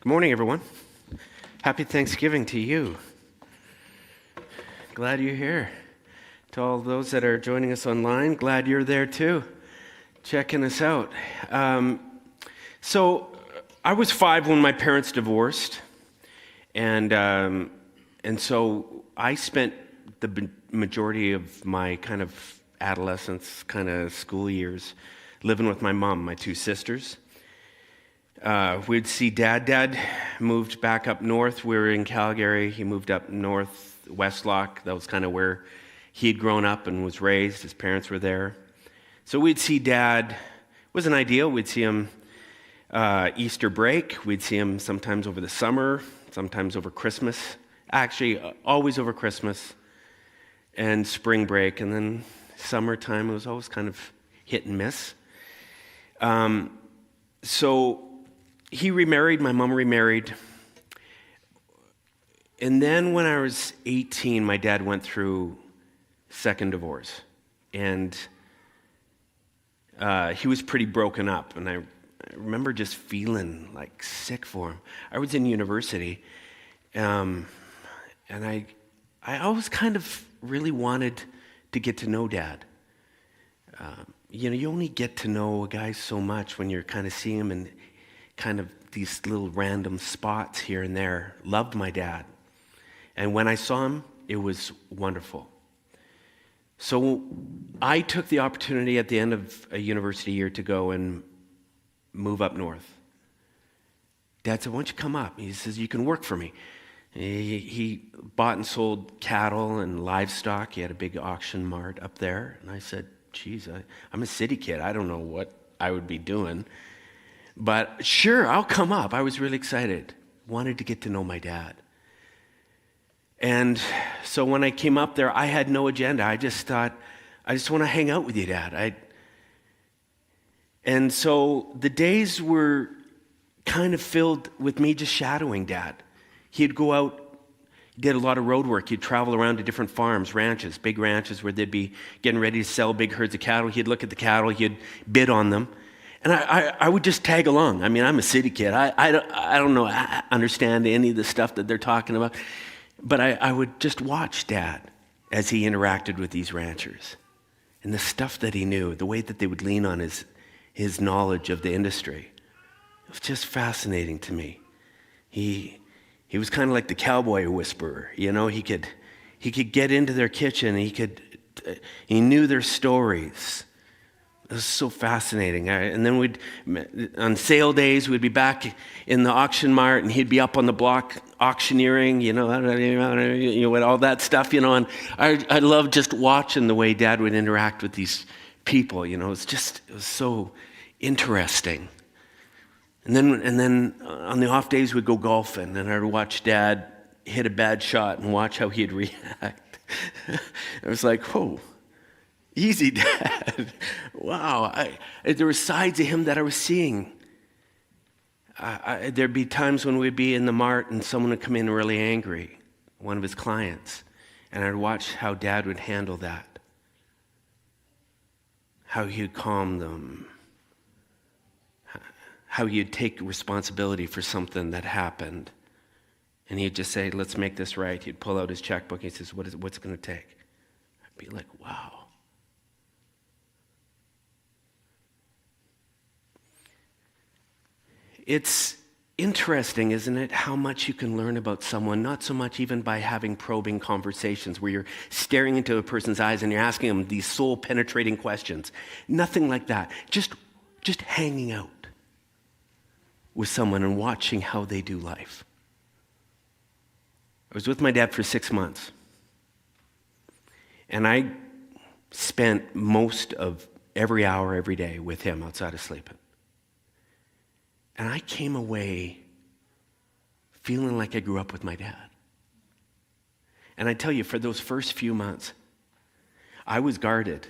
Good morning, everyone. Happy Thanksgiving to you. Glad you're here. To all those that are joining us online, glad you're there too, checking us out. So I was 5 when my parents divorced, and so I spent the majority of my kind of adolescence, kind of school years, living with my mom, my 2 sisters. We'd see Dad. Dad moved back up north. We were in Calgary. He moved up north, Westlock. That was kind of where he'd grown up and was raised. His parents were there. So we'd see Dad. It wasn't ideal. We'd see him Easter break. We'd see him sometimes over the summer, sometimes over Christmas. Actually, always over Christmas and spring break. And then summertime, it was always kind of hit and miss. So he remarried, my mom remarried. And then when I was 18, my dad went through second divorce. And he was pretty broken up. And I remember just feeling like sick for him. I was in university. And I always kind of really wanted to get to know Dad. You only get to know a guy so much when you're kind of seeing him in kind of these little random spots here and there. Loved my dad. And when I saw him, it was wonderful. So I took the opportunity at the end of a university year to go and move up north. Dad said, "Why don't you come up?" He says, "You can work for me." He bought and sold cattle and livestock. He had a big auction mart up there. And I said, "Geez, I'm a city kid. I don't know what I would be doing. But sure, I'll come up." I was really excited. Wanted to get to know my dad. And so when I came up there, I had no agenda. I just thought, I just want to hang out with you, Dad. And so the days were kind of filled with me just shadowing Dad. He'd go out, did a lot of road work. He'd travel around to different farms, ranches, big ranches where they'd be getting ready to sell big herds of cattle. He'd look at the cattle, he'd bid on them. And I would just tag along. I mean, I'm a city kid. I don't know, understand any of the stuff that they're talking about. But I would just watch Dad as he interacted with these ranchers. And the stuff that he knew, the way that they would lean on his knowledge of the industry. It was just fascinating to me. He was kind of like the cowboy whisperer. He could get into their kitchen. He knew their stories. It was so fascinating. And then on sale days, we'd be back in the auction mart, and he'd be up on the block auctioneering, with all that stuff, And I loved just watching the way Dad would interact with these people. It was so interesting. And then on the off days, we'd go golfing, and I'd watch Dad hit a bad shot and watch how he'd react. I was like, whoa. Easy, Dad. Wow. There were sides of him that I was seeing. There'd be times when we'd be in the mart and someone would come in really angry, one of his clients, and I'd watch how Dad would handle that, how he'd calm them, how he'd take responsibility for something that happened, and he'd just say, "Let's make this right." He'd pull out his checkbook. He says, "What's it going to take?" I'd be like, wow. It's interesting, isn't it, how much you can learn about someone, not so much even by having probing conversations where you're staring into a person's eyes and you're asking them these soul-penetrating questions. Nothing like that. Just hanging out with someone and watching how they do life. I was with my dad for 6 months. And I spent most of every hour, every day with him outside of sleeping. And I came away feeling like I grew up with my dad. And I tell you, for those first few months, I was guarded.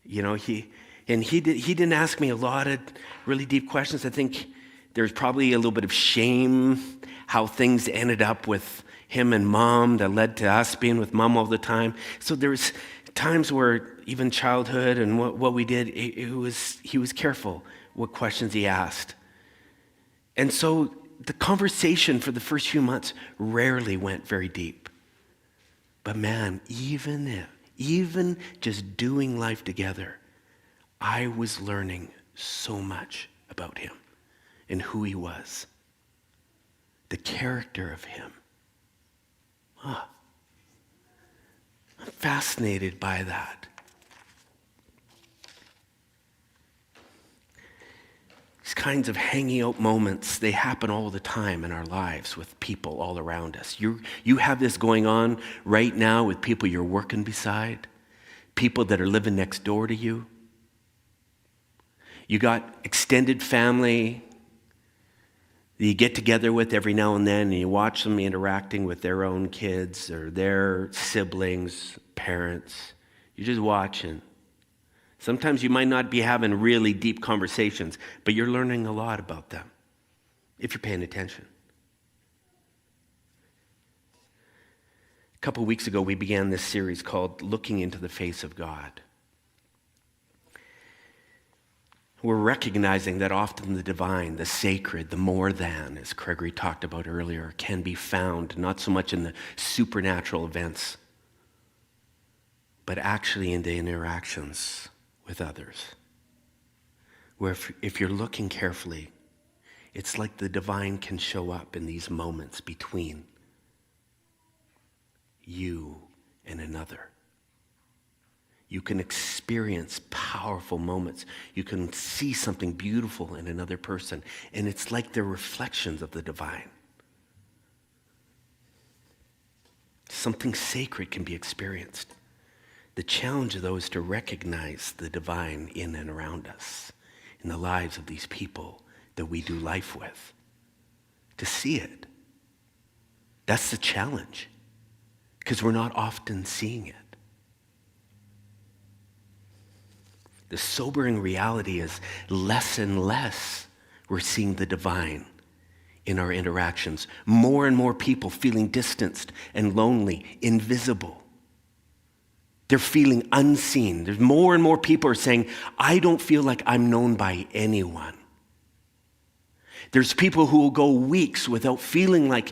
He didn't ask me a lot of really deep questions. I think there's probably a little bit of shame how things ended up with him and Mom that led to us being with Mom all the time. So there's times where even childhood and what we did, he was careful what questions he asked. And so the conversation for the first few months rarely went very deep. But man, even just doing life together, I was learning so much about him and who he was, the character of him. I'm fascinated by that. These kinds of hanging out moments, they happen all the time in our lives with people all around us. You have this going on right now with people you're working beside, people that are living next door to you. You got extended family that you get together with every now and then, and you watch them interacting with their own kids or their siblings, parents. You're just watching. Sometimes you might not be having really deep conversations, but you're learning a lot about them if you're paying attention. A couple weeks ago, we began this series called Looking into the Face of God. We're recognizing that often the divine, the sacred, the more than, as Gregory talked about earlier, can be found not so much in the supernatural events, but actually in the interactions with others. Where if you're looking carefully, it's like the divine can show up in these moments between you and another. You can experience powerful moments. You can see something beautiful in another person, and it's like they're reflections of the divine. Something sacred can be experienced. The challenge, though, is to recognize the divine in and around us, in the lives of these people that we do life with, to see it. That's the challenge, because we're not often seeing it. The sobering reality is less and less we're seeing the divine in our interactions. More and more people feeling distanced and lonely, invisible. They're feeling unseen. There's more and more people are saying, I don't feel like I'm known by anyone. There's people who will go weeks without feeling like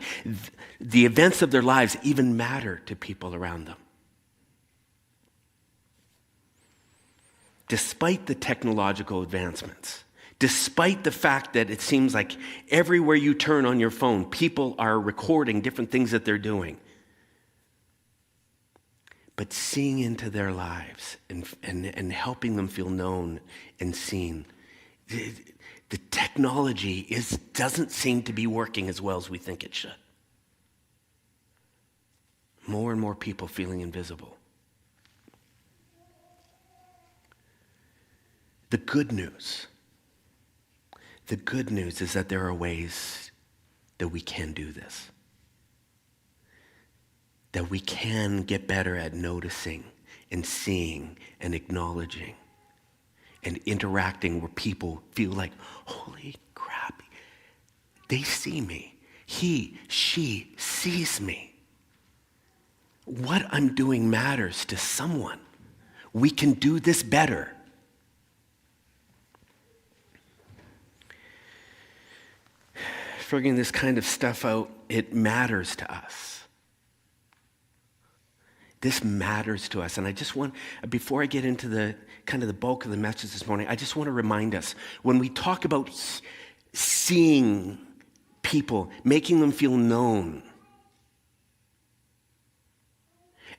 the events of their lives even matter to people around them. Despite the technological advancements, despite the fact that it seems like everywhere you turn on your phone, people are recording different things that they're doing. But seeing into their lives and helping them feel known and seen, the technology doesn't seem to be working as well as we think it should. More and more people feeling invisible. The good news is that there are ways that we can do this. That we can get better at noticing and seeing and acknowledging and interacting where people feel like, holy crap, they see me. He, she sees me. What I'm doing matters to someone. We can do this better. Figuring this kind of stuff out, it matters to us. This matters to us. And I just want, before I get into the kind of the bulk of the message this morning, I just want to remind us, when we talk about seeing people, making them feel known,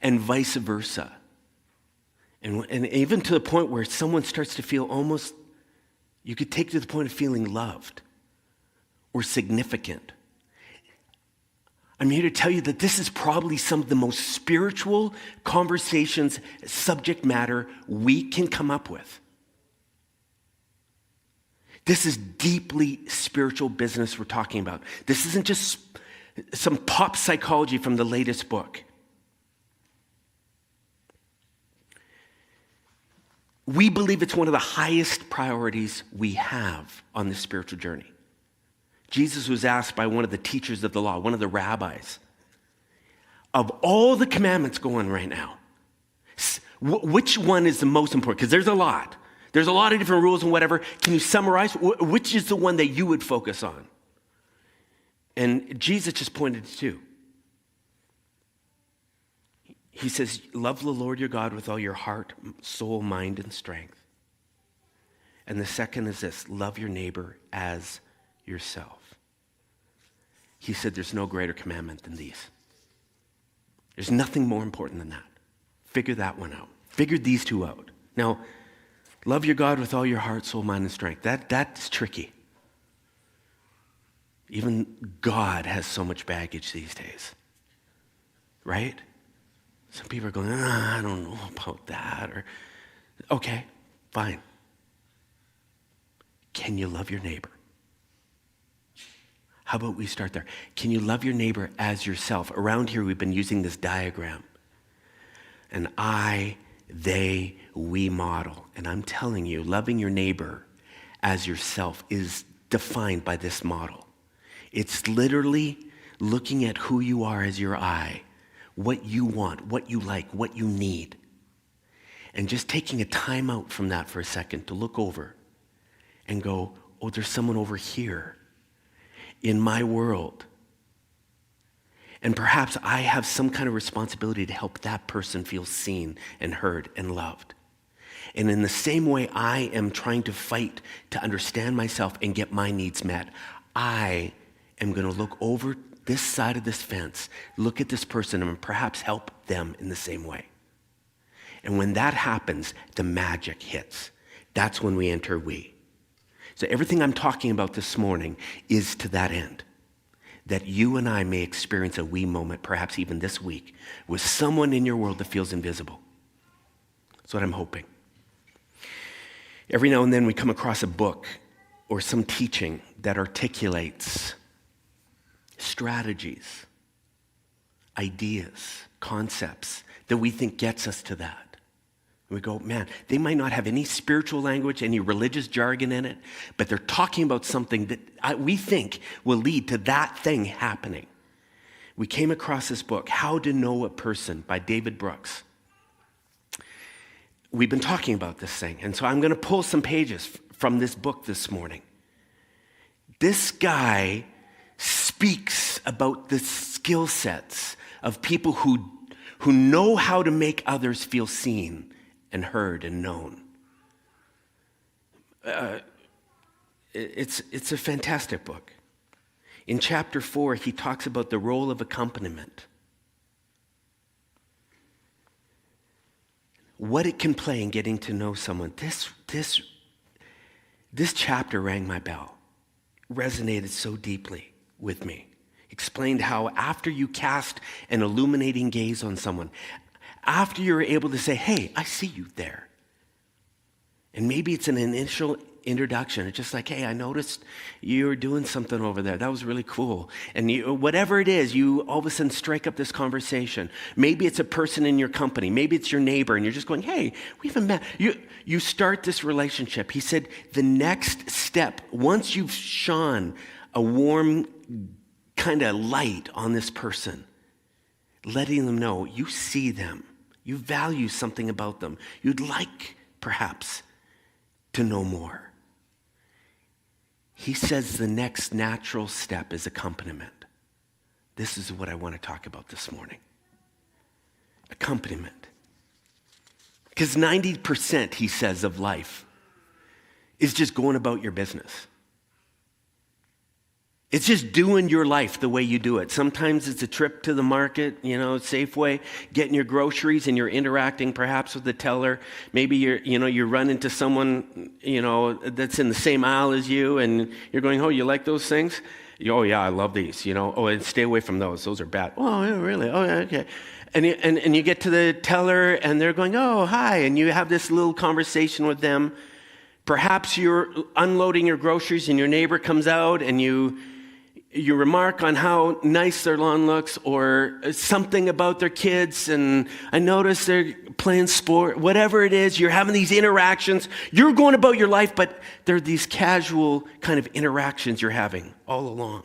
and vice versa, and even to the point where someone starts to feel almost, you could take to the point of feeling loved or significant. I'm here to tell you that this is probably some of the most spiritual conversations, subject matter we can come up with. This is deeply spiritual business we're talking about. This isn't just some pop psychology from the latest book. We believe it's one of the highest priorities we have on this spiritual journey. Jesus was asked by one of the teachers of the law, one of the rabbis, of all the commandments going right now, which one is the most important? Because there's a lot. There's a lot of different rules and whatever. Can you summarize? Which is the one that you would focus on? And Jesus just pointed to two. He says, love the Lord your God with all your heart, soul, mind, and strength. And the second is this, love your neighbor as yourself. He said there's no greater commandment than these. There's nothing more important than that. Figure that one out. Figure these two out. Now, love your God with all your heart, soul, mind, and strength. That's tricky. Even God has so much baggage these days. Right? Some people are going, I don't know about that. Or, okay, fine. Can you love your neighbor? How about we start there? Can you love your neighbor as yourself? Around here, we've been using this diagram. An I, they, we model. And I'm telling you, loving your neighbor as yourself is defined by this model. It's literally looking at who you are as your I, what you want, what you like, what you need. And just taking a time out from that for a second to look over and go, oh, there's someone over here in my world. And perhaps I have some kind of responsibility to help that person feel seen and heard and loved. And in the same way I am trying to fight to understand myself and get my needs met, I am going to look over this side of this fence, look at this person, and perhaps help them in the same way. And when that happens, the magic hits. That's when we enter we. So everything I'm talking about this morning is to that end, that you and I may experience a we moment, perhaps even this week, with someone in your world that feels invisible. That's what I'm hoping. Every now and then we come across a book or some teaching that articulates strategies, ideas, concepts that we think gets us to that. We go, man, they might not have any spiritual language, any religious jargon in it, but they're talking about something that we think will lead to that thing happening. We came across this book, How to Know a Person by David Brooks. We've been talking about this thing, and so I'm going to pull some pages from this book this morning. This guy speaks about the skill sets of people who know how to make others feel seen and heard and known. It's a fantastic book. In chapter 4, he talks about the role of accompaniment. What it can play in getting to know someone. This chapter rang my bell, resonated so deeply with me. Explained how after you cast an illuminating gaze on someone, after you're able to say, hey, I see you there. And maybe it's an initial introduction. It's just like, hey, I noticed you were doing something over there. That was really cool. And whatever it is, you all of a sudden strike up this conversation. Maybe it's a person in your company. Maybe it's your neighbor. And you're just going, hey, we haven't met. You start this relationship. He said the next step, once you've shone a warm kind of light on this person, letting them know you see them. You value something about them. You'd like, perhaps, to know more. He says the next natural step is accompaniment. This is what I want to talk about this morning. Accompaniment. Because 90%, he says, of life is just going about your business. It's just doing your life the way you do it. Sometimes it's a trip to the market, Safeway, getting your groceries, and you're interacting perhaps with the teller. Maybe you run into someone, that's in the same aisle as you, and you're going, oh, you like those things? Oh, yeah, I love these, Oh, and stay away from those. Those are bad. Oh, yeah, really? Oh, yeah, okay. And you get to the teller, and they're going, oh, hi, and you have this little conversation with them. Perhaps you're unloading your groceries, and your neighbor comes out, and you remark on how nice their lawn looks, or something about their kids, and I notice they're playing sport. Whatever it is, you're having these interactions. You're going about your life, but they're these casual kind of interactions you're having all along.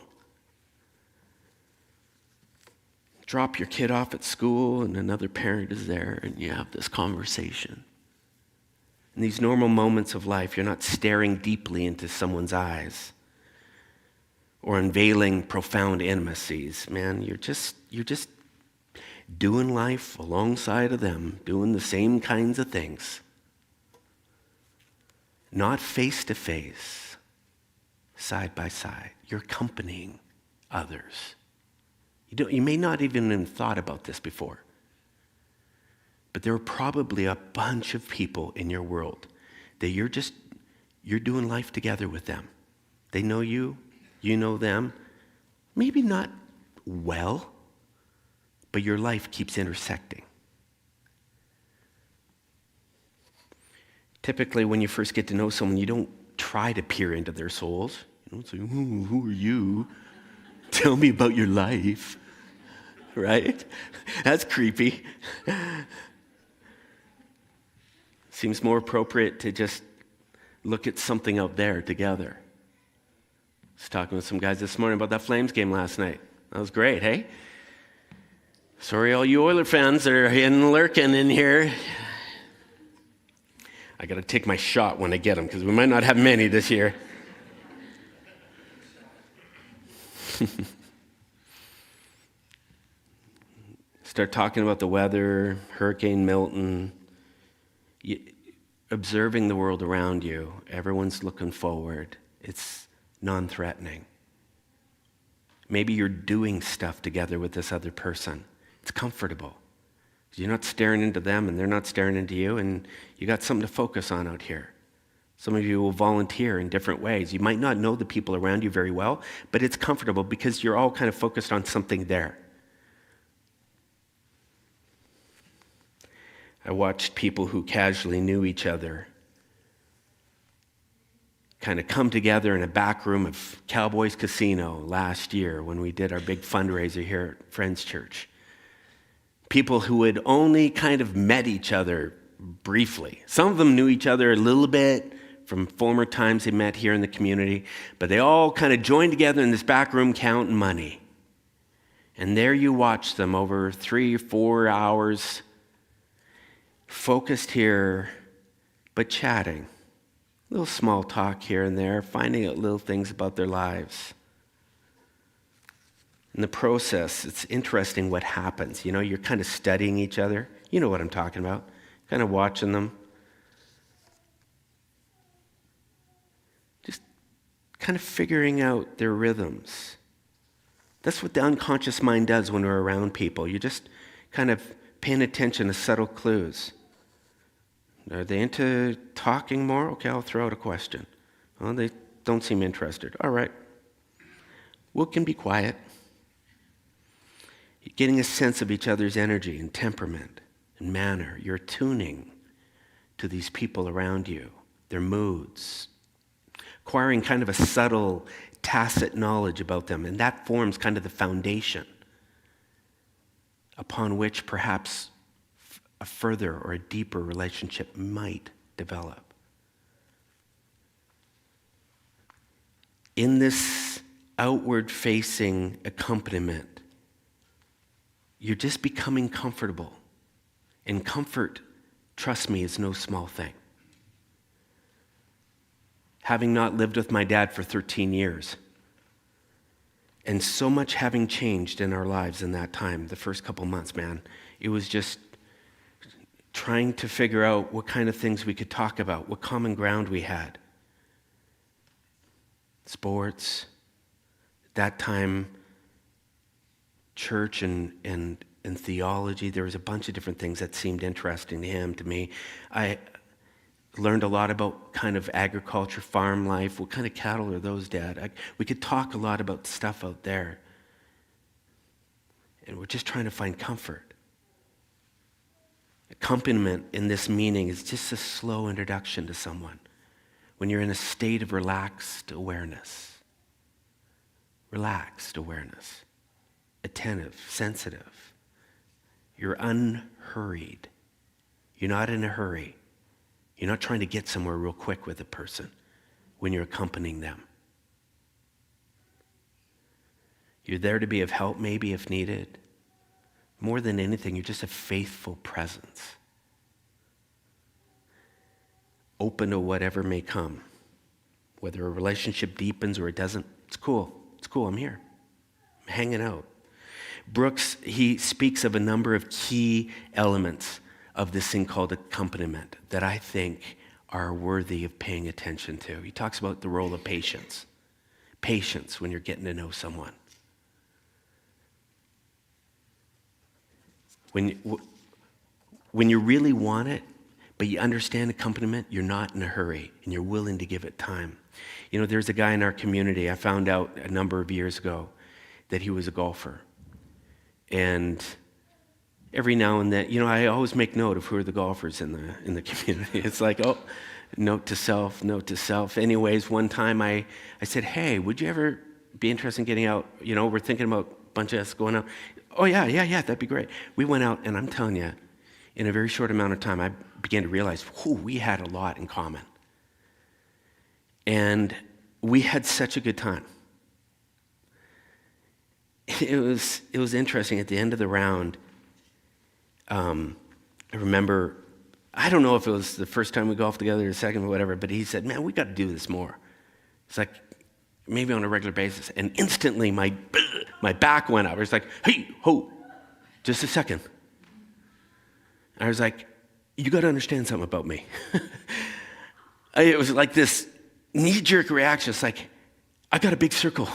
Drop your kid off at school, and another parent is there, and you have this conversation. In these normal moments of life, you're not staring deeply into someone's eyes. or unveiling profound intimacies. Man, you're just doing life alongside of them, doing the same kinds of things. Not face to face, side by side. You're accompanying others. You may not even have thought about this before, but there are probably a bunch of people in your world that you're doing life together with them. They know you, you know them. Maybe not well, but your life keeps intersecting. Typically, when you first get to know someone, you don't try to peer into their souls. You don't say, who are you? Tell me about your life. Right? That's creepy. Seems more appropriate to just look at something out there together. I was talking with some guys this morning about that Flames game last night. That was great, hey? Sorry, all you Oiler fans that are lurking in here. I got to take my shot when I get them, because we might not have many this year. Start talking about the weather, Hurricane Milton, observing the world around you. Everyone's looking forward. It's non-threatening. Maybe you're doing stuff together with this other person. It's comfortable. You're not staring into them and they're not staring into you, and you got something to focus on out here. Some of you will volunteer in different ways. You might not know the people around you very well, but it's comfortable because you're all kind of focused on something there. I watched people who casually knew each other kind of come together in a back room of Cowboys Casino last year when we did our big fundraiser here at Friends Church. People who had only kind of met each other briefly. Some of them knew each other a little bit from former times they met here in the community, but they all kind of joined together in this back room counting money. And there you watch them over 3 or 4 hours, focused here, but chatting. A little small talk here and there, finding out little things about their lives. In the process, it's interesting what happens. You know, you're kind of studying each other. You know what I'm talking about. Kind of watching them. Just kind of figuring out their rhythms. That's what the unconscious mind does when we're around people. You're just kind of paying attention to subtle clues. Are they into talking more? Okay, I'll throw out a question. Well, they don't seem interested. All right. We can be quiet. You're getting a sense of each other's energy and temperament and manner. You're tuning to these people around you, their moods, acquiring kind of a subtle, tacit knowledge about them, and that forms kind of the foundation upon which perhaps a further or a deeper relationship might develop. In this outward-facing accompaniment, you're just becoming comfortable. And comfort, trust me, is no small thing. Having not lived with my dad for 13 years, and so much having changed in our lives in that time, the first couple months, man, it was just trying to figure out what kind of things we could talk about, what common ground we had. Sports, at that time, church and theology. There was a bunch of different things that seemed interesting to him, to me. I learned a lot about kind of agriculture, farm life. What kind of cattle are those, Dad? We could talk a lot about stuff out there. And we're just trying to find comfort. Accompaniment in this meaning is just a slow introduction to someone when you're in a state of relaxed awareness. Relaxed awareness. Attentive, sensitive. You're unhurried. You're not in a hurry. You're not trying to get somewhere real quick with a person when you're accompanying them. You're there to be of help, maybe, if needed. More than anything, you're just a faithful presence. Open to whatever may come. Whether a relationship deepens or it doesn't, it's cool. It's cool. I'm here. I'm hanging out. Brooks, he speaks of a number of key elements of this thing called accompaniment that I think are worthy of paying attention to. He talks about the role of patience. Patience when you're getting to know someone. When you really want it, but you understand accompaniment, you're not in a hurry and you're willing to give it time. You know, there's a guy in our community, I found out a number of years ago that he was a golfer. And every now and then, you know, I always make note of who are the golfers in the community. It's like, oh, note to self, note to self. Anyways, one time I said, hey, would you ever be interested in getting out? You know, we're thinking about a bunch of us going out. Oh, yeah, that'd be great. We went out, and I'm telling you, in a very short amount of time, I began to realize, we had a lot in common. And we had such a good time. It was interesting. At the end of the round, I remember, I don't know if it was the first time we golfed together or the second or whatever, but he said, man, we got to do this more. It's like, maybe on a regular basis. And instantly my back went up. I was like, hey, ho, just a second. I was like, you got to understand something about me. It was like this knee-jerk reaction. It's like, I got a big circle,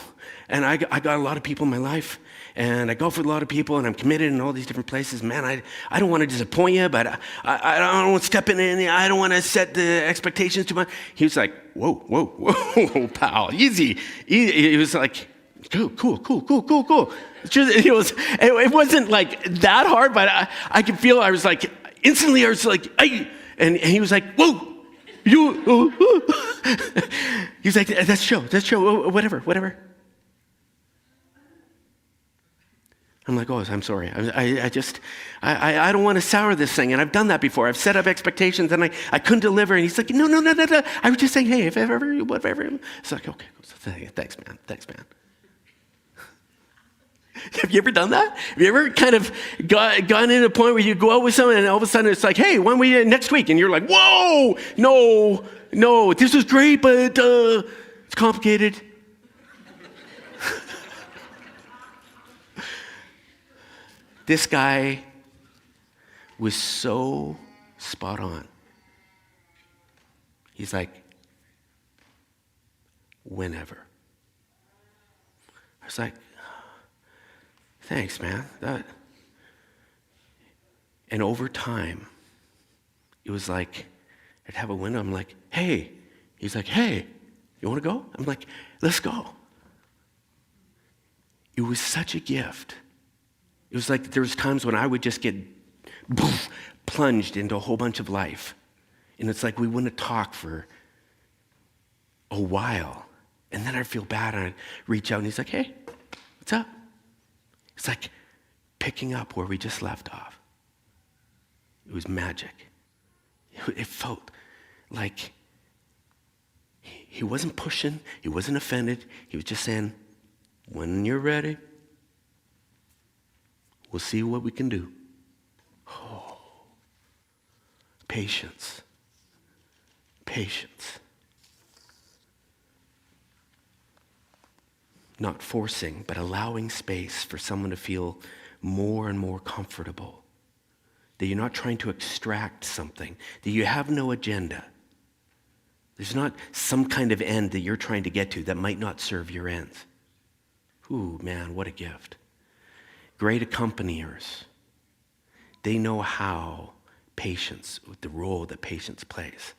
and I got a lot of people in my life, and I golf with a lot of people, and I'm committed in all these different places. Man, I don't want to disappoint you, but I don't want to step in any, I don't want to set the expectations too much. He was like, whoa, pal, easy. He was like, cool. It wasn't like that hard, but I could feel, I was like, instantly I was like, hey, and he was like, whoa. He was like, that's show, whatever. I'm like, oh, I'm sorry. I don't want to sour this thing, and I've done that before. I've set up expectations, and I couldn't deliver. And he's like, no. I was just saying, hey, if ever, whatever. It's like, okay, thanks, man. Have you ever done that? Have you ever kind of gotten to a point where you go out with someone and all of a sudden it's like, hey, when we next week? And you're like, whoa, no, this is great, but it's complicated. This guy was so spot on. He's like, whenever. I was like, thanks, man. And over time, it was like, I'd have a window. I'm like, hey. He's like, hey, you want to go? I'm like, let's go. It was such a gift. It was like there was times when I would just get plunged into a whole bunch of life. And it's like we wouldn't talk for a while. And then I'd feel bad and I'd reach out and he's like, hey, what's up? It's like picking up where we just left off. It was magic. It felt like he wasn't pushing, he wasn't offended. He was just saying, when you're ready, we'll see what we can do. Oh, patience. Not forcing, but allowing space for someone to feel more and more comfortable. That you're not trying to extract something. That you have no agenda. There's not some kind of end that you're trying to get to that might not serve your ends. Ooh, man, what a gift. Great accompaniers. They know how patience, the role that patience plays.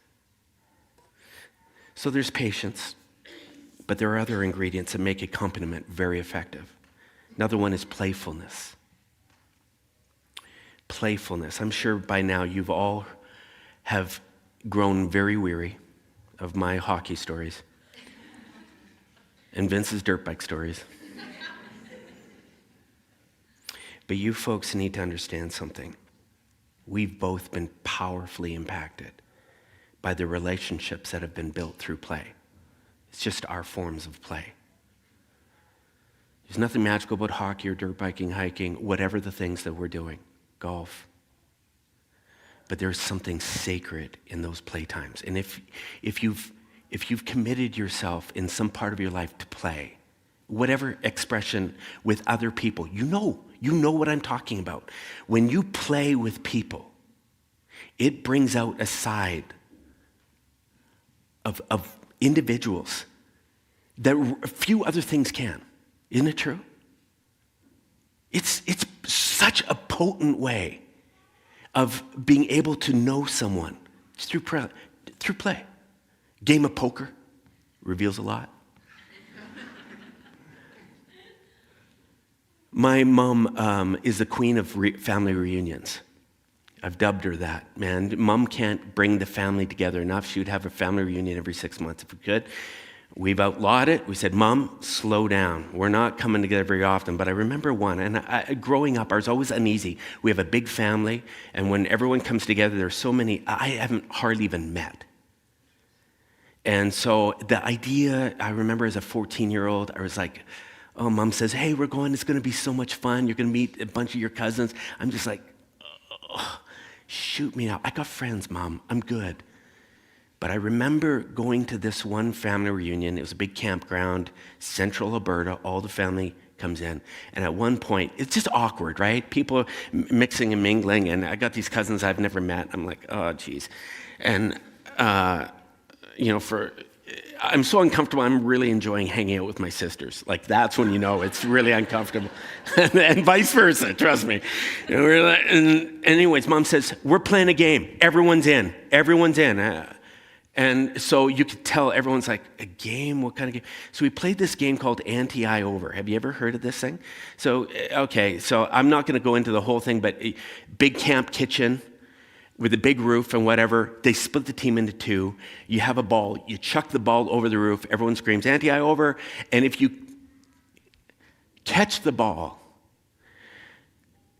So there's patience. But there are other ingredients that make accompaniment very effective. Another one is playfulness. Playfulness. I'm sure by now you've all have grown very weary of my hockey stories and Vince's dirt bike stories. But you folks need to understand something. We've both been powerfully impacted by the relationships that have been built through play. It's just our forms of play. There's nothing magical about hockey or dirt biking, hiking, whatever the things that we're doing, golf. But there's something sacred in those playtimes. And if you've committed yourself in some part of your life to play, whatever expression with other people. You know what I'm talking about. When you play with people, it brings out a side of individuals that few other things can. Isn't it true? It's such a potent way of being able to know someone. It's through play. Game of poker reveals a lot. My mom is the queen of family reunions. I've dubbed her that, man. Mom can't bring the family together enough. She would have a family reunion every 6 months if we could. We've outlawed it. We said, Mom, slow down. We're not coming together very often. But I remember one, and growing up, I was always uneasy. We have a big family, and when everyone comes together, there's so many I haven't hardly even met. And so the idea, I remember as a 14-year-old, I was like, oh, Mom says, hey, we're going. It's going to be so much fun. You're going to meet a bunch of your cousins. I'm just like, oh, shoot me out. I got friends, Mom. I'm good. But I remember going to this one family reunion. It was a big campground, central Alberta. All the family comes in. And at one point, it's just awkward, right? People mixing and mingling. And I got these cousins I've never met. I'm like, oh, geez. And, I'm so uncomfortable. I'm really enjoying hanging out with my sisters. Like, that's when you know it's really uncomfortable. and vice versa, trust me. And anyways, Mom says, we're playing a game. Everyone's in. And so you could tell everyone's like, a game? What kind of game? So we played this game called Anti-Eye Over. Have you ever heard of this thing? So I'm not going to go into the whole thing, but big camp kitchen with a big roof and whatever. They split the team into two. You have a ball. You chuck the ball over the roof. Everyone screams, Anti-Eye Over. And if you catch the ball,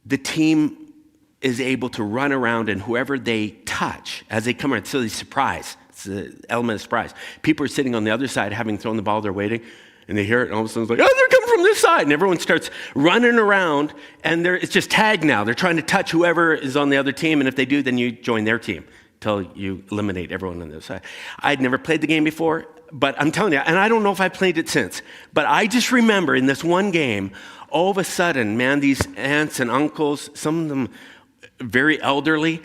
the team is able to run around, and whoever they touch as they come around, so they surprise. It's the element of surprise. People are sitting on the other side having thrown the ball, they're waiting, and they hear it, and all of a sudden it's like, oh, they're coming from this side. And everyone starts running around, and it's just tag now. They're trying to touch whoever is on the other team, and if they do, then you join their team until you eliminate everyone on the other side. I'd never played the game before, but I'm telling you, and I don't know if I played it since, but I just remember in this one game, all of a sudden, man, these aunts and uncles, some of them very elderly,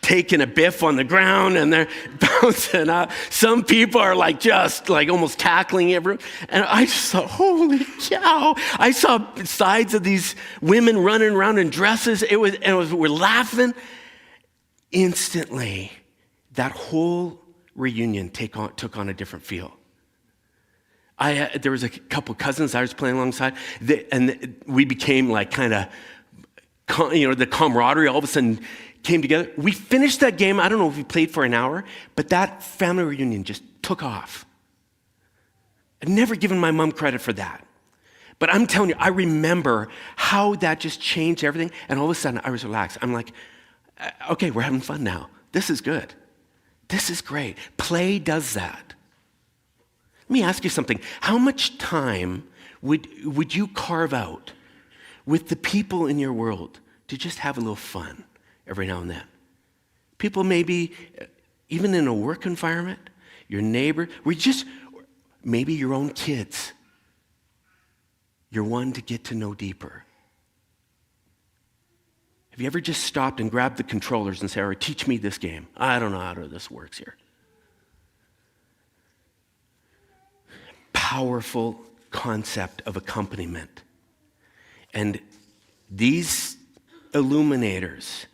taking a biff on the ground and they're bouncing up. Some people are just almost tackling everyone. And I just thought, holy cow. I saw sides of these women running around in dresses. We're laughing. Instantly, that whole reunion took on a different feel. There was a couple cousins I was playing alongside, and we became the camaraderie all of a sudden came together. We finished that game. I don't know if we played for an hour, but that family reunion just took off. I've never given my mom credit for that. But I'm telling you, I remember how that just changed everything, and all of a sudden I was relaxed. I'm like, okay, we're having fun now. This is good. This is great. Play does that. Let me ask you something. How much time would you carve out with the people in your world to just have a little fun every now and then? People maybe, even in a work environment, your neighbor, maybe your own kids. You're one to get to know deeper. Have you ever just stopped and grabbed the controllers and said, all right, teach me this game. I don't know how this works here. Powerful concept of accompaniment. And these illuminators,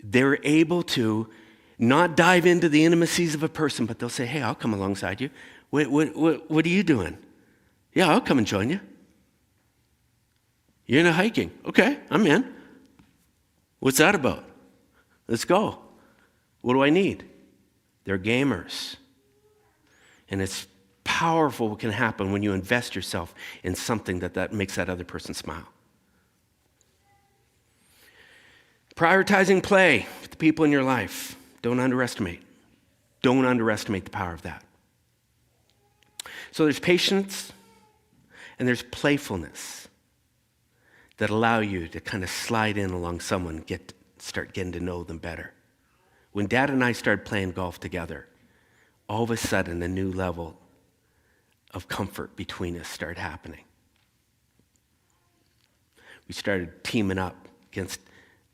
they're able to not dive into the intimacies of a person, but they'll say, hey, I'll come alongside you. What are you doing? Yeah, I'll come and join you. You're into hiking. Okay, I'm in. What's that about? Let's go. What do I need? They're gamers. And it's powerful what can happen when you invest yourself in something that makes that other person smile. Prioritizing play with the people in your life. Don't underestimate. Don't underestimate the power of that. So there's patience and there's playfulness that allow you to kind of slide in along someone, start getting to know them better. When Dad and I started playing golf together, all of a sudden a new level of comfort between us started happening. We started teaming up against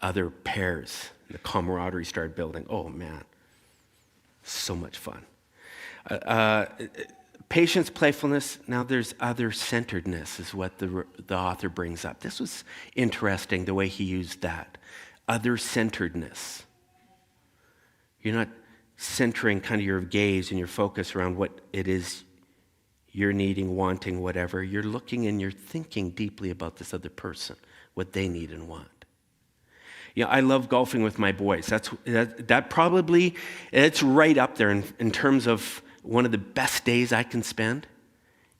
other pairs. The camaraderie started building. Oh, man. So much fun. Patience, playfulness. Now there's other-centeredness is what the author brings up. This was interesting, the way he used that. Other-centeredness. You're not centering kind of your gaze and your focus around what it is you're needing, wanting, whatever. You're looking and you're thinking deeply about this other person, what they need and want. Yeah, I love golfing with my boys. That probably, it's right up there in terms of one of the best days I can spend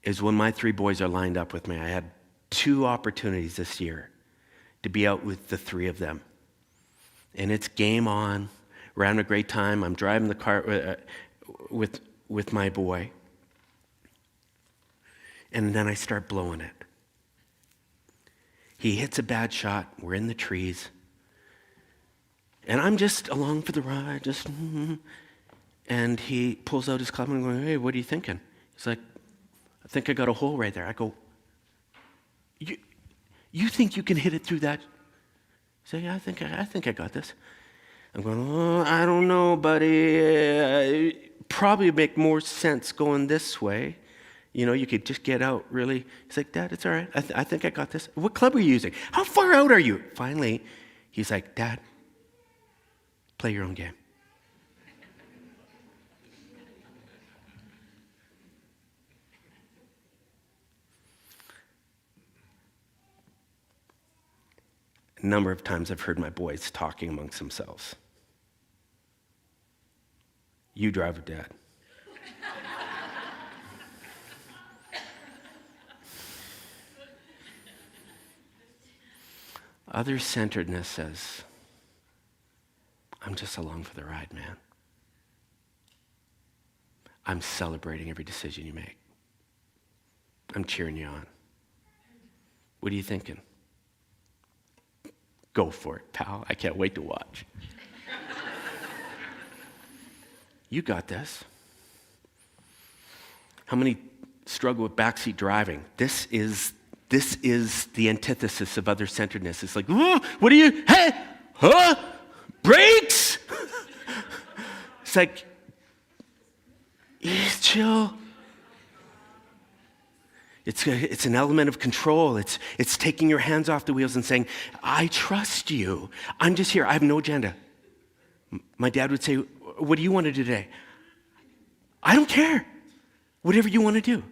is when my 3 boys are lined up with me. I had 2 opportunities this year to be out with the 3 of them. And it's game on. We're having a great time. I'm driving the car with my boy. And then I start blowing it. He hits a bad shot. We're in the trees. And I'm just along for the ride, and he pulls out his club and I'm going, hey, what are you thinking? He's like, I think I got a hole right there. I go, you think you can hit it through that? He's like, yeah, I think I got this. I'm going, oh, I don't know, buddy. Probably make more sense going this way. You know, you could just get out, really. He's like, Dad, it's all right. I think I got this. What club are you using? How far out are you? Finally, he's like, Dad, play your own game. A number of times I've heard my boys talking amongst themselves. You drive with Dad. Other-centeredness says, I'm just along for the ride, man. I'm celebrating every decision you make. I'm cheering you on. What are you thinking? Go for it, pal. I can't wait to watch. You got this. How many struggle with backseat driving? This is the antithesis of other-centeredness. It's like, what are you, hey, huh? Brakes? It's like, chill. It's an element of control. It's taking your hands off the wheels and saying, I trust you. I'm just here. I have no agenda. My dad would say, what do you want to do today? I don't care. Whatever you want to do.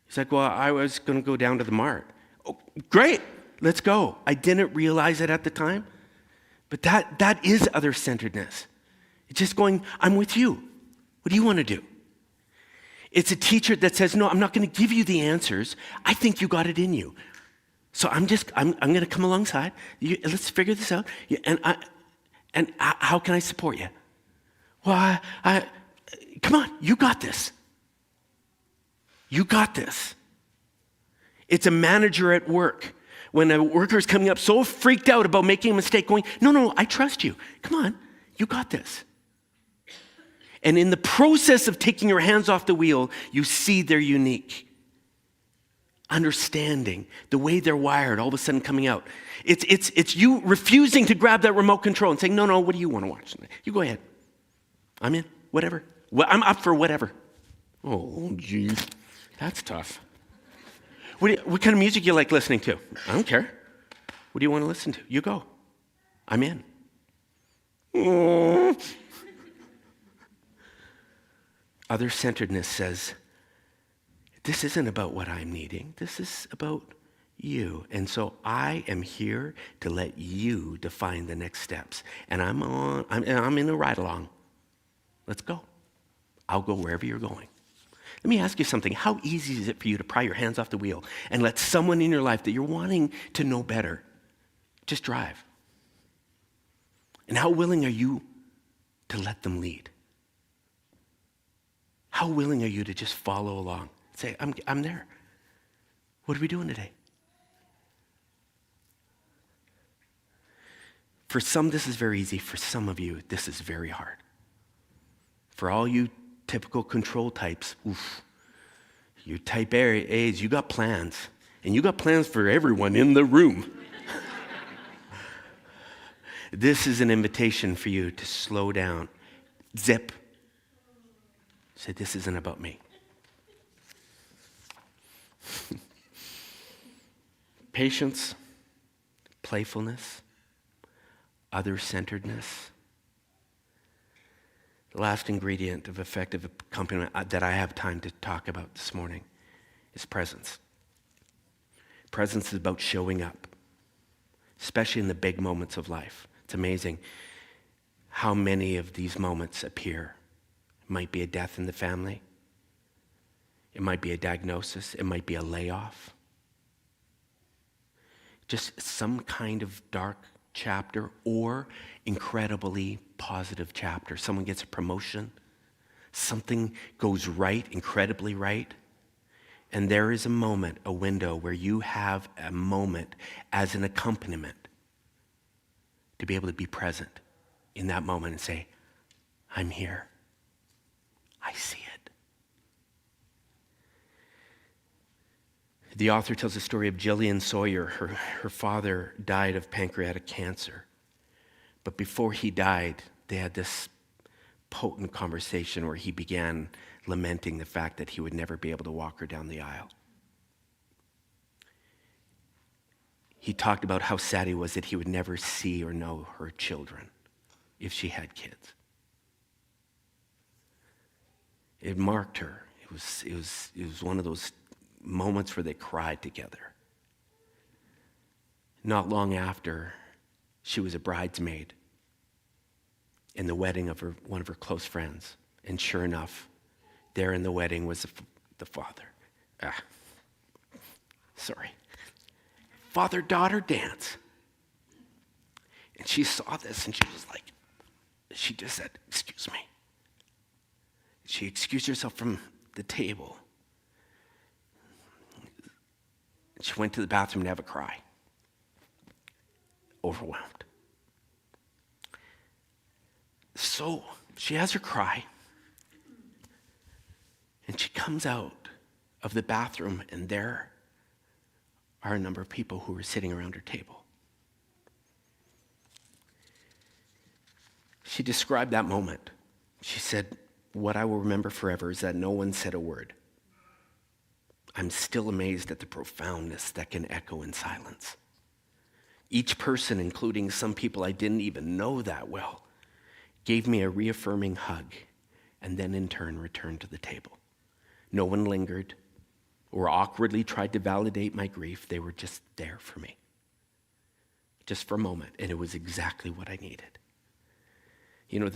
He's like, well, I was going to go down to the mart. Oh, great. Let's go. I didn't realize it at the time. But that is other-centeredness. It's just going, I'm with you. What do you want to do? It's a teacher that says, no, I'm not going to give you the answers. I think you got it in you. So I'm going to come alongside. Let's figure this out. And how can I support you? Well, come on, you got this. You got this. It's a manager at work. When a worker is coming up so freaked out about making a mistake, going, no, I trust you. Come on, you got this. And in the process of taking your hands off the wheel, you see their unique understanding, the way they're wired, all of a sudden coming out. It's you refusing to grab that remote control and saying, no, what do you want to watch tonight? You go ahead. I'm in, whatever. Well, I'm up for whatever. Oh, geez, that's tough. What kind of music you like listening to? I don't care. What do you want to listen to? You go. I'm in. Oh. Other-centeredness says, this isn't about what I'm needing. This is about you. And so I am here to let you define the next steps. And I'm in a ride-along. Let's go. I'll go wherever you're going. Let me ask you something. How easy is it for you to pry your hands off the wheel and let someone in your life that you're wanting to know better just drive? And how willing are you to let them lead? How willing are you to just follow along? Say, I'm there. What are we doing today? For some, this is very easy. For some of you, this is very hard. For all you typical control types, You type A's, you got plans. And you got plans for everyone in the room. This is an invitation for you to slow down. Zip. Say, this isn't about me. Patience, playfulness, other-centeredness. The last ingredient of effective accompaniment that I have time to talk about this morning is presence. Presence is about showing up, especially in the big moments of life. It's amazing how many of these moments appear. It might be a death in the family. It might be a diagnosis. It might be a layoff. Just some kind of dark chapter or incredibly positive chapter. Someone gets a promotion. Something goes right, incredibly right. And there is a moment, a window, where you have a moment as an accompaniment to be able to be present in that moment and say, I'm here. I see it. The author tells the story of Jillian Sawyer. Her father died of pancreatic cancer. But before he died, they had this potent conversation where he began lamenting the fact that he would never be able to walk her down the aisle. He talked about how sad he was that he would never see or know her children if she had kids. It marked her. It was one of those moments where they cried together. Not long after, she was a bridesmaid in the wedding of one of her close friends. And sure enough, there in the wedding was the father. Father-daughter dance. And she saw this and she just said, excuse me. She excused herself from the table. She went to the bathroom to have a cry. Overwhelmed. So she has her cry. And she comes out of the bathroom, and there are a number of people who were sitting around her table. She described that moment. She said, what I will remember forever is that no one said a word. I'm still amazed at the profoundness that can echo in silence. Each person, including some people I didn't even know that well, gave me a reaffirming hug, and then in turn returned to the table. No one lingered or awkwardly tried to validate my grief. They were just there for me. Just for a moment, and it was exactly what I needed. You know,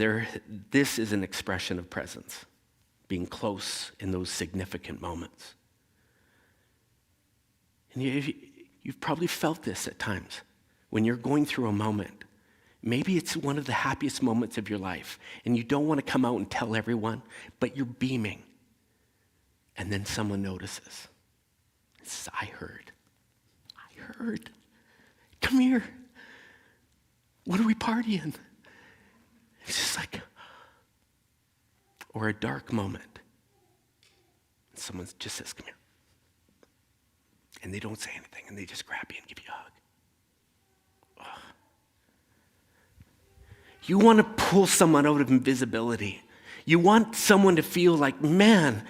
this is an expression of presence, being close in those significant moments. And you've probably felt this at times when you're going through a moment. Maybe it's one of the happiest moments of your life, and you don't want to come out and tell everyone, but you're beaming. And then someone notices. It says, I heard. Come here. What are we partying? It's just like, or a dark moment. And someone just says, come here. And they don't say anything, and they just grab you and give you a hug. Ugh. You want to pull someone out of invisibility. You want someone to feel like, man,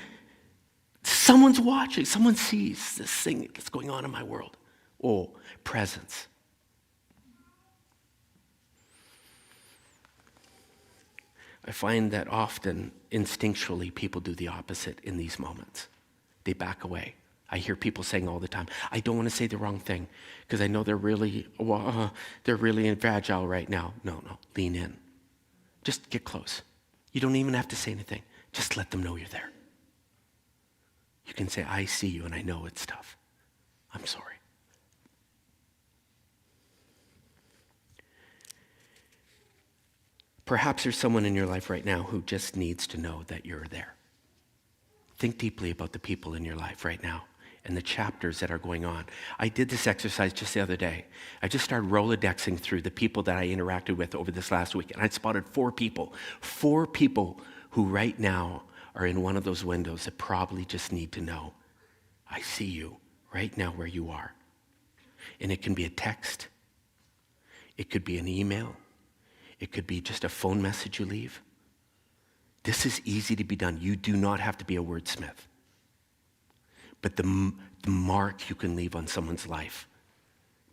someone's watching, someone sees this thing that's going on in my world. Oh, presence. I find that often, instinctually, people do the opposite in these moments. They back away. I hear people saying all the time, I don't want to say the wrong thing because I know they're really fragile right now. No, lean in. Just get close. You don't even have to say anything. Just let them know you're there. You can say, I see you and I know it's tough. I'm sorry. Perhaps there's someone in your life right now who just needs to know that you're there. Think deeply about the people in your life right now and the chapters that are going on. I did this exercise just the other day. I just started Rolodexing through the people that I interacted with over this last week, and I spotted 4 people who right now are in one of those windows that probably just need to know I see you right now where you are. And it can be a text. It could be an email. It could be just a phone message you leave. This is easy to be done. You do not have to be a wordsmith. But the mark you can leave on someone's life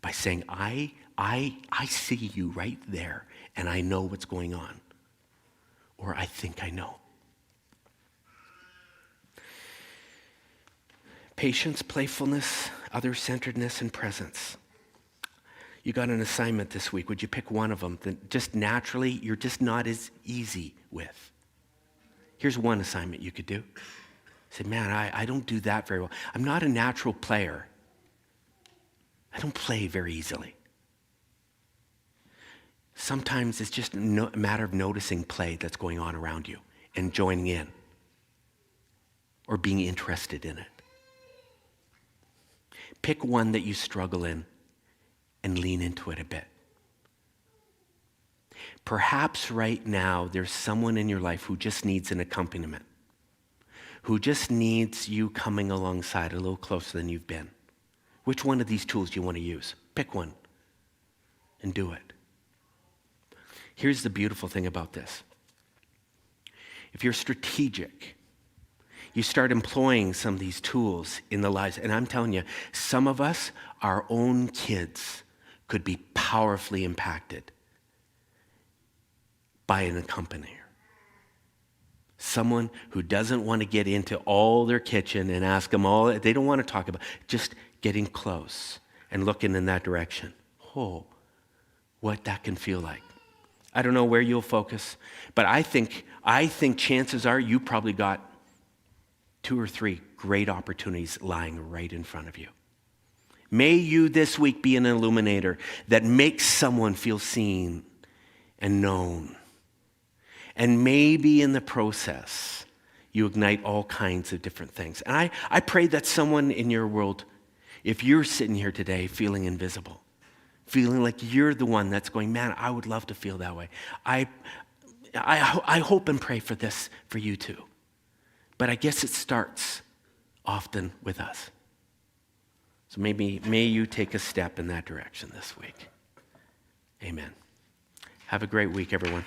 by saying, I see you right there, and I know what's going on. Or I think I know. Patience, playfulness, other-centeredness, and presence. You got an assignment this week. Would you pick one of them that just naturally you're just not as easy with? Here's one assignment you could do. Say, man, I don't do that very well. I'm not a natural player. I don't play very easily. Sometimes it's just a matter of noticing play that's going on around you and joining in or being interested in it. Pick one that you struggle in and lean into it a bit. Perhaps right now there's someone in your life who just needs an accompaniment, who just needs you coming alongside a little closer than you've been. Which one of these tools do you want to use? Pick one and do it. Here's the beautiful thing about this. If you're strategic, you start employing some of these tools in the lives. And I'm telling you, some of us, our own kids, could be powerfully impacted by an accompanier. Someone who doesn't want to get into all their kitchen and ask them all, they don't want to talk about, just getting close and looking in that direction. Oh, what that can feel like. I don't know where you'll focus, but I think chances are you probably got 2 or 3 great opportunities lying right in front of you. May you this week be an illuminator that makes someone feel seen and known. And maybe in the process, you ignite all kinds of different things. And I pray that someone in your world, if you're sitting here today feeling invisible, feeling like you're the one that's going, man, I would love to feel that way. I hope and pray for this for you too. But I guess it starts often with us. So may you take a step in that direction this week. Amen. Have a great week, everyone.